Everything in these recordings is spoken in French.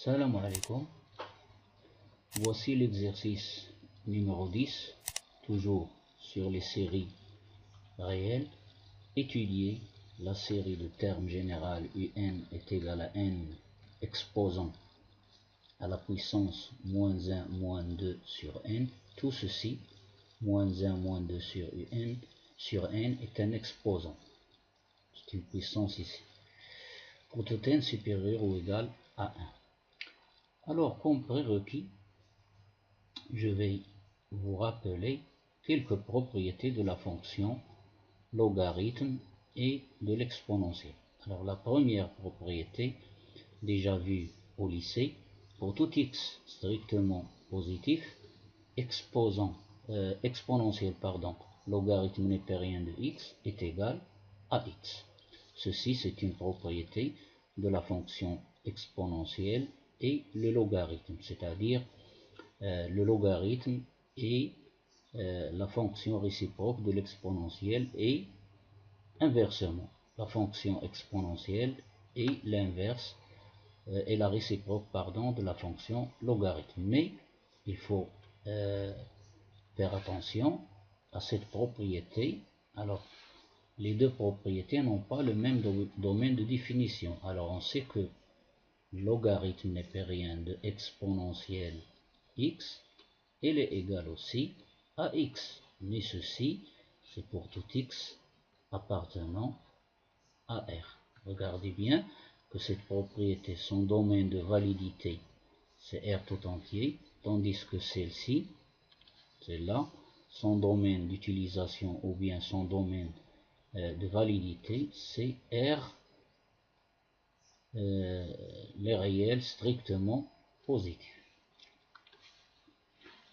Salam alaikum. Voici l'exercice numéro 10, toujours sur les séries réelles. Étudier la série de termes général UN est égal à n exposant à la puissance moins 1, moins 2 sur n. Tout ceci, moins 1, moins 2 sur n est un exposant. C'est une puissance ici. Pour tout n supérieur ou égal à 1. Alors, comme prérequis, je vais vous rappeler quelques propriétés de la fonction logarithme et de l'exponentielle. Alors, la première propriété, déjà vue au lycée, pour tout x strictement positif, exponentielle, logarithme népérien de x est égal à x. Ceci, c'est une propriété de la fonction exponentielle et le logarithme, c'est-à-dire le logarithme est la fonction réciproque de l'exponentielle et inversement, la fonction exponentielle est l'inverse et la réciproque de la fonction logarithme. Mais il faut faire attention à cette propriété. Alors, les deux propriétés n'ont pas le même domaine de définition. Alors, on sait que logarithme népérien de exponentielle x, elle est égale aussi à x. Mais ceci, c'est pour tout x appartenant à R. Regardez bien que cette propriété, son domaine de validité, c'est R tout entier, tandis que celle-ci, celle-là, son domaine d'utilisation ou bien son domaine de validité, c'est R, les réels strictement positifs.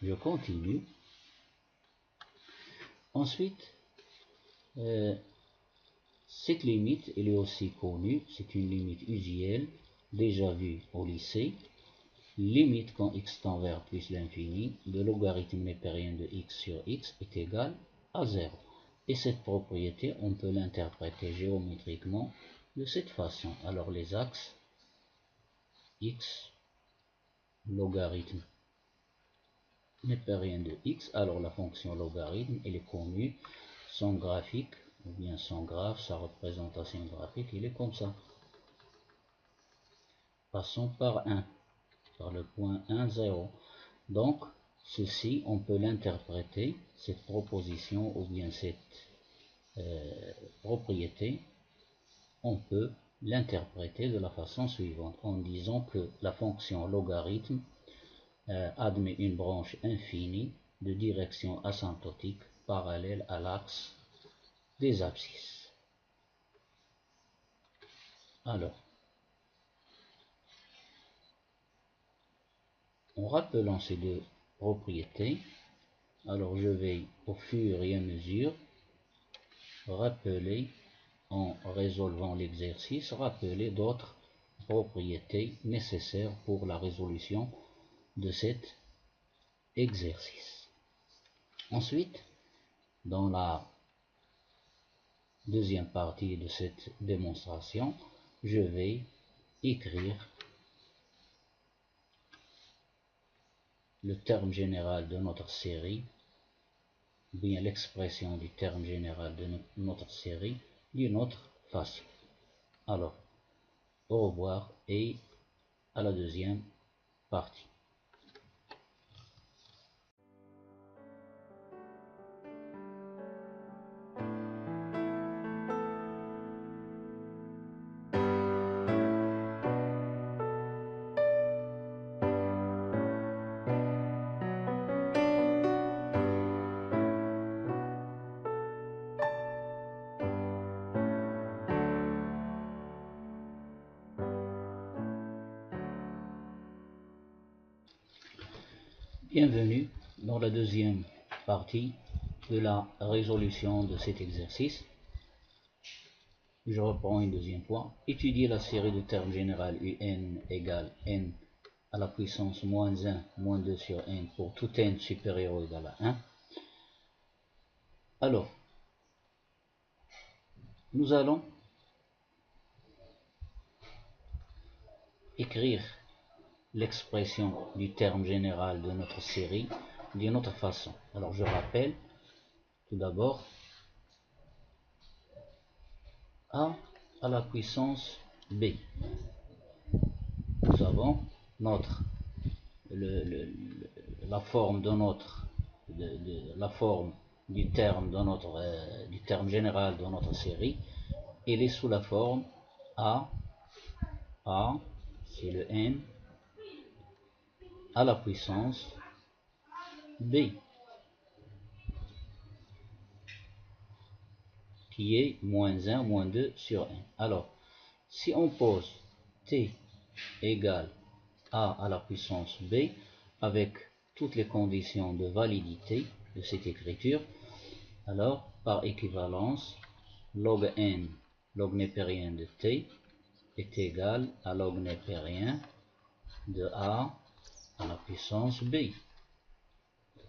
Je continue. Ensuite, cette limite, elle est aussi connue, c'est une limite usuelle, déjà vue au lycée. Limite quand x tend vers plus l'infini de logarithme népérien de x sur x est égal à 0. Et cette propriété, on peut l'interpréter géométriquement de cette façon. Alors les axes x logarithme népérien de x, alors la fonction logarithme, elle est connue, son graphique, ou bien son graphe, sa représentation graphique, il est comme ça. Passons par 1, par le point 1, 0. Donc, ceci, on peut l'interpréter, cette proposition, ou bien cette propriété, on peut l'interpréter de la façon suivante, en disant que la fonction logarithme admet une branche infinie de direction asymptotique parallèle à l'axe des abscisses. Alors, en rappelant ces deux propriétés, alors je vais au fur et à mesure rappeler, en résolvant l'exercice, rappeler d'autres propriétés nécessaires pour la résolution de cet exercice. Ensuite, dans la deuxième partie de cette démonstration, je vais écrire le terme général de notre série, bien l'expression du terme général de notre série d'une autre façon. Alors, au revoir et à la deuxième partie. Bienvenue dans la deuxième partie de la résolution de cet exercice. Je reprends une deuxième fois. Étudier la série de termes général UN égale n à la puissance moins 1, moins 2 sur n pour tout n supérieur ou égal à 1. Alors, nous allons écrire l'expression du terme général de notre série d'une autre façon. Alors je rappelle tout d'abord a à la puissance b. Nous avons notre la forme de notre la forme du terme de notre du terme général de notre série. Elle est sous la forme a c'est le n à la puissance b, qui est moins 1, moins 2 sur n. Alors, si on pose t égale a à la puissance b, avec toutes les conditions de validité de cette écriture, alors, par équivalence, log n, log népérien de t, est égal à log népérien de a à la puissance b.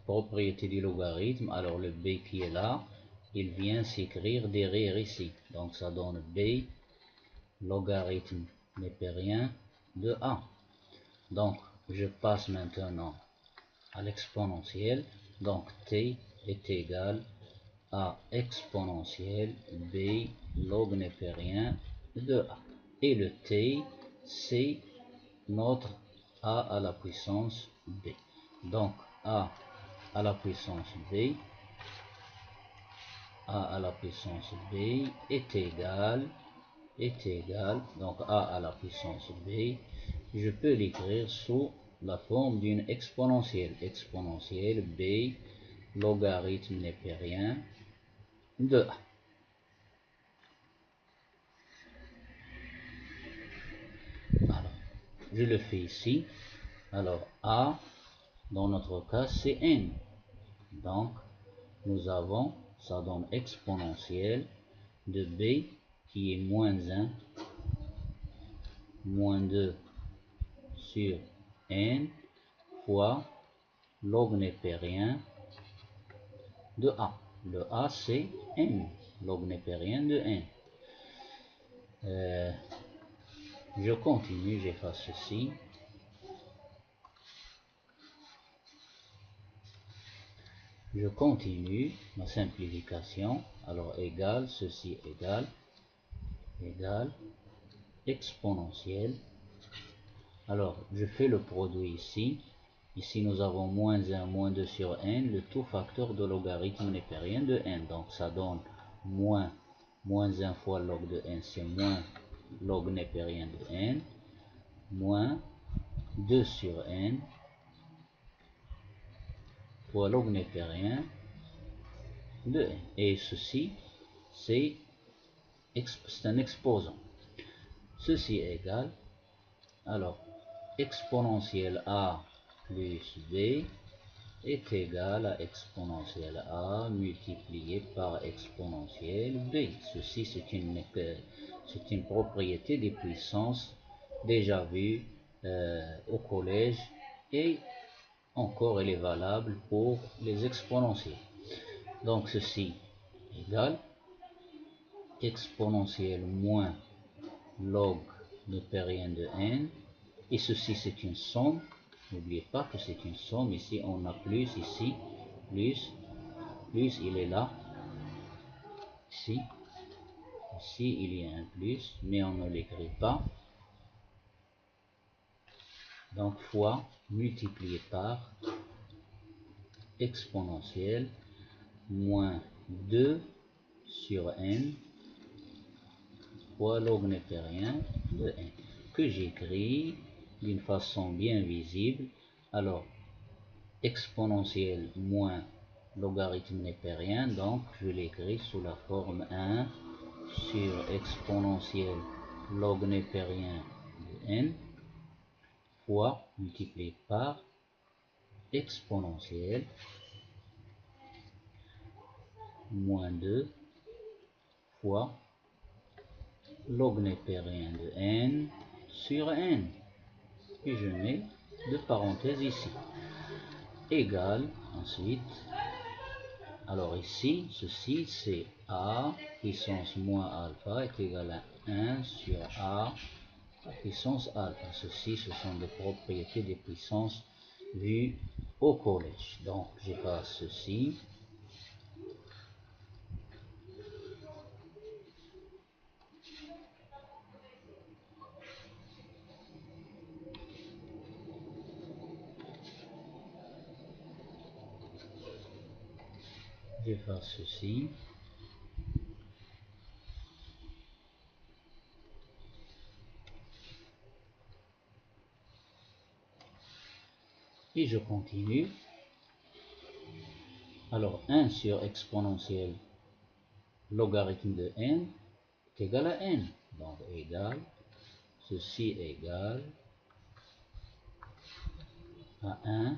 Propriété du logarithme, alors le b qui est là, il vient s'écrire derrière ici. Donc ça donne b logarithme népérien de a. Donc je passe maintenant à l'exponentielle. Donc t est égal à exponentielle b log népérien de a. Et le t, c'est notre a à la puissance b. Donc a à la puissance b, a à la puissance b est égal, donc a à la puissance b, je peux l'écrire sous la forme d'une exponentielle, exponentielle b logarithme népérien de a. Alors, je le fais ici. Alors a, dans notre cas, c'est n. Donc, nous avons, ça donne exponentielle de b qui est moins 1, moins 2 sur n fois log népérien de a. Le a, c'est n, log népérien de n. Je continue, j'efface ceci. Je continue ma simplification. Alors, égal, ceci égal, exponentielle. Alors, je fais le produit ici. Ici, nous avons moins 1, moins 2 sur n, le tout facteur de logarithme népérien de n. Donc, ça donne moins 1 fois log de n, c'est moins log népérien de n, moins 2 sur n, fois log népérien de n. Et ceci, c'est un exposant. Ceci est égal, alors, exponentielle a plus b est égal à exponentielle a multiplié par exponentielle b. Ceci, c'est une propriété des puissances déjà vue au collège, et encore elle est valable pour les exponentielles. Donc ceci égale exponentielle moins log népérien de n, et ceci c'est une somme. N'oubliez pas que c'est une somme. Ici on a plus, ici plus il est là, ici il y a un plus, mais on ne l'écrit pas. Donc fois multiplié par exponentielle moins 2 sur n fois log népérien de n, que j'écris d'une façon bien visible. Alors, exponentielle moins logarithme népérien, donc je l'écris sous la forme 1 sur exponentielle log népérien de n fois multiplié par exponentielle moins 2 fois log népérien de n sur n, et je mets deux parenthèses ici, égale ensuite, alors ici, ceci c'est a puissance moins alpha est égal à 1 sur a puissance alpha. Ceci, ce sont des propriétés des puissances vues au collège. Donc, j'efface ceci. J'efface ceci. Et je continue. Alors 1 sur exponentielle logarithme de n est égal à n. Donc égal, ceci égal à 1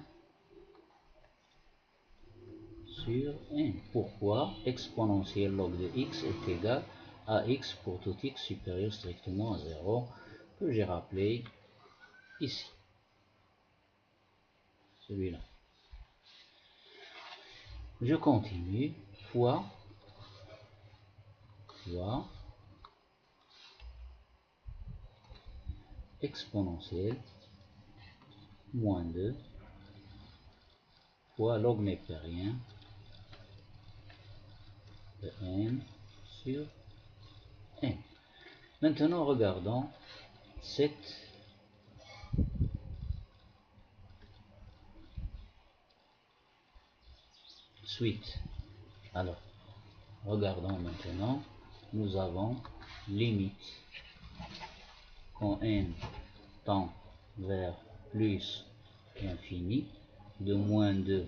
sur n. Pourquoi exponentielle log de x est égal à x pour tout x supérieur strictement à 0, que j'ai rappelé ici. Celui-là. Je continue, fois exponentielle moins 2 fois log népérien de n sur n. Maintenant, regardons cette suite. Alors, regardons maintenant, nous avons limite quand n tend vers plus l'infini de moins 2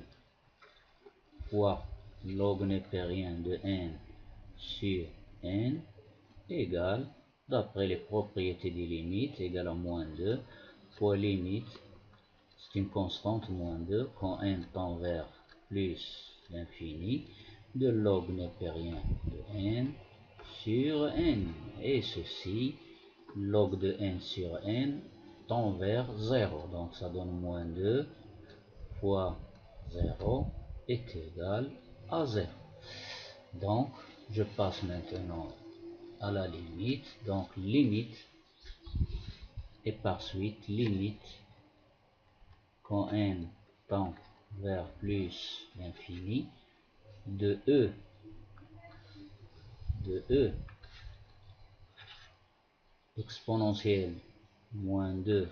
fois log népérien de n sur n égale, d'après les propriétés des limites, égale à moins 2 fois limite, c'est une constante moins 2 quand n tend vers plus l'infini de log népérien de n sur n. Et ceci, log de n sur n tend vers 0. Donc ça donne moins 2 fois 0 est égal à 0. Donc je passe maintenant à la limite. Donc limite et par suite limite quand n tend vers plus l'infini de e exponentielle moins 2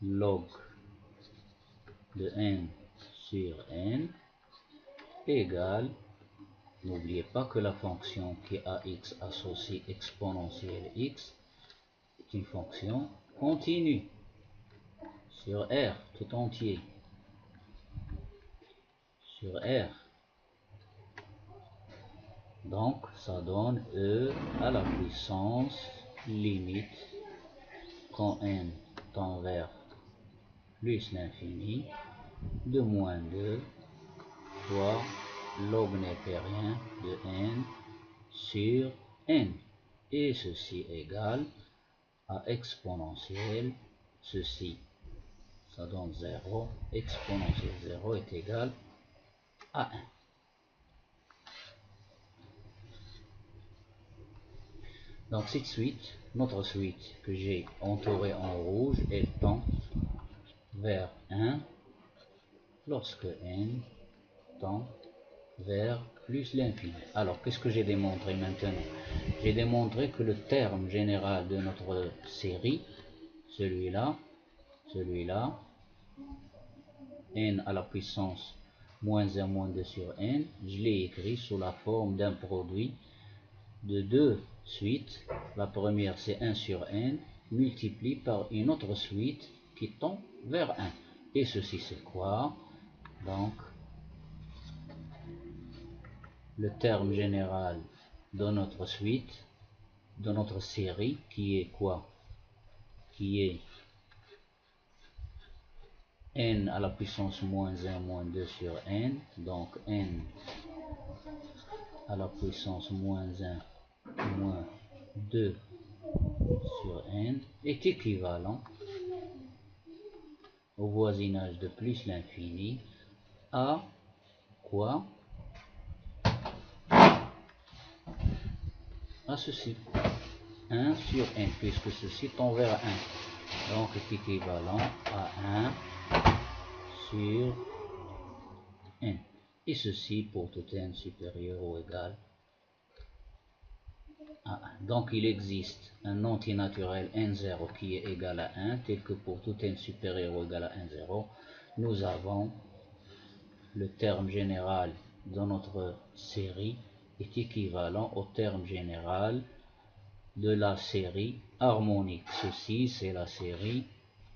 log de n sur n égale, n'oubliez pas que la fonction qui a x associe exponentielle x est une fonction continue sur R tout entier, sur R. Donc ça donne e à la puissance limite quand n tend vers plus l'infini de moins 2 fois log népérien de n sur n. Et ceci égale à exponentielle, ceci, ça donne 0, exponentielle 0 est égal à 1. Donc cette suite, notre suite que j'ai entourée en rouge, elle tend vers 1 lorsque n tend vers plus l'infini. Alors qu'est-ce que j'ai démontré maintenant? J'ai démontré que le terme général de notre série, celui-là, n à la puissance moins 1 moins 2 sur n, je l'ai écrit sous la forme d'un produit de deux suites. La première c'est 1 sur n multiplié par une autre suite qui tend vers 1. Et ceci c'est quoi? Donc le terme général de notre suite, de notre série, qui est quoi? Qui est n à la puissance moins 1 moins 2 sur n. Donc n à la puissance moins 1 moins 2 sur n est équivalent au voisinage de plus l'infini à quoi? À ceci. 1 sur n, puisque ceci tend vers 1. Donc est équivalent à 1 sur n. Et ceci pour tout n supérieur ou égal à 1. Donc il existe un antinaturel n0 qui est égal à 1, tel que pour tout n supérieur ou égal à n0, nous avons le terme général de notre série est équivalent au terme général de la série harmonique. Ceci, c'est la série,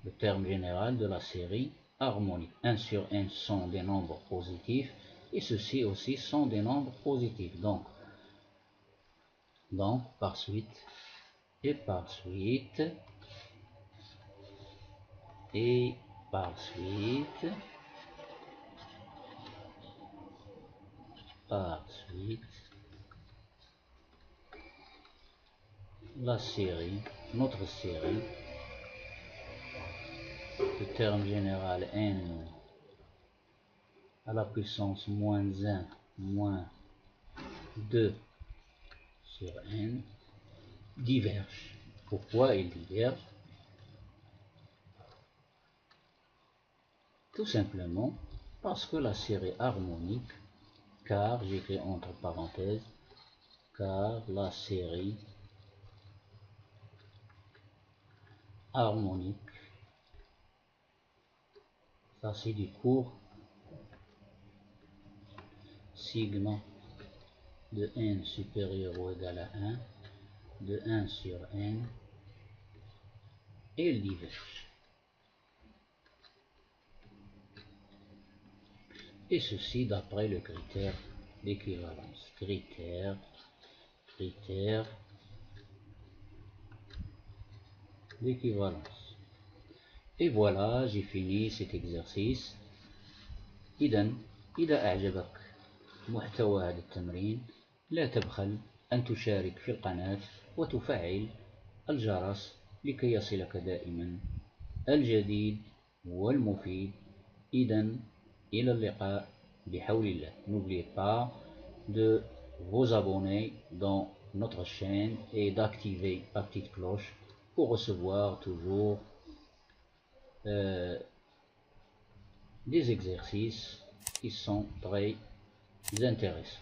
le terme général de la série harmonique. 1 sur n sont des nombres positifs et ceci aussi sont des nombres positifs. Donc par suite, et par suite, et par suite, par suite, la série, notre série, le terme général n à la puissance moins 1 moins 2 sur n diverge. Pourquoi il diverge? Tout simplement parce que la série harmonique, car j'écris entre parenthèses, car la série harmonique, ça c'est du cours sigma de n supérieur ou égal à 1, de 1 sur n, et il diverge. Et ceci d'après le critère d'équivalence. Critère d'équivalence. Et voilà, j'ai fini cet exercice. إذا أعجبك محتوى هذا التمرين لا تبخل أن تشارك في القناة وتفعل الجرس لكي يصلك دائما الجديد والمفيد. إذن إلى اللقاء بحول الله. N'oubliez pas de vous abonner dans notre chaîne et d'activer la petite cloche pour recevoir toujours des exercices qui sont très intéressants.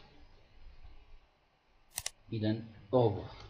إذن au revoir.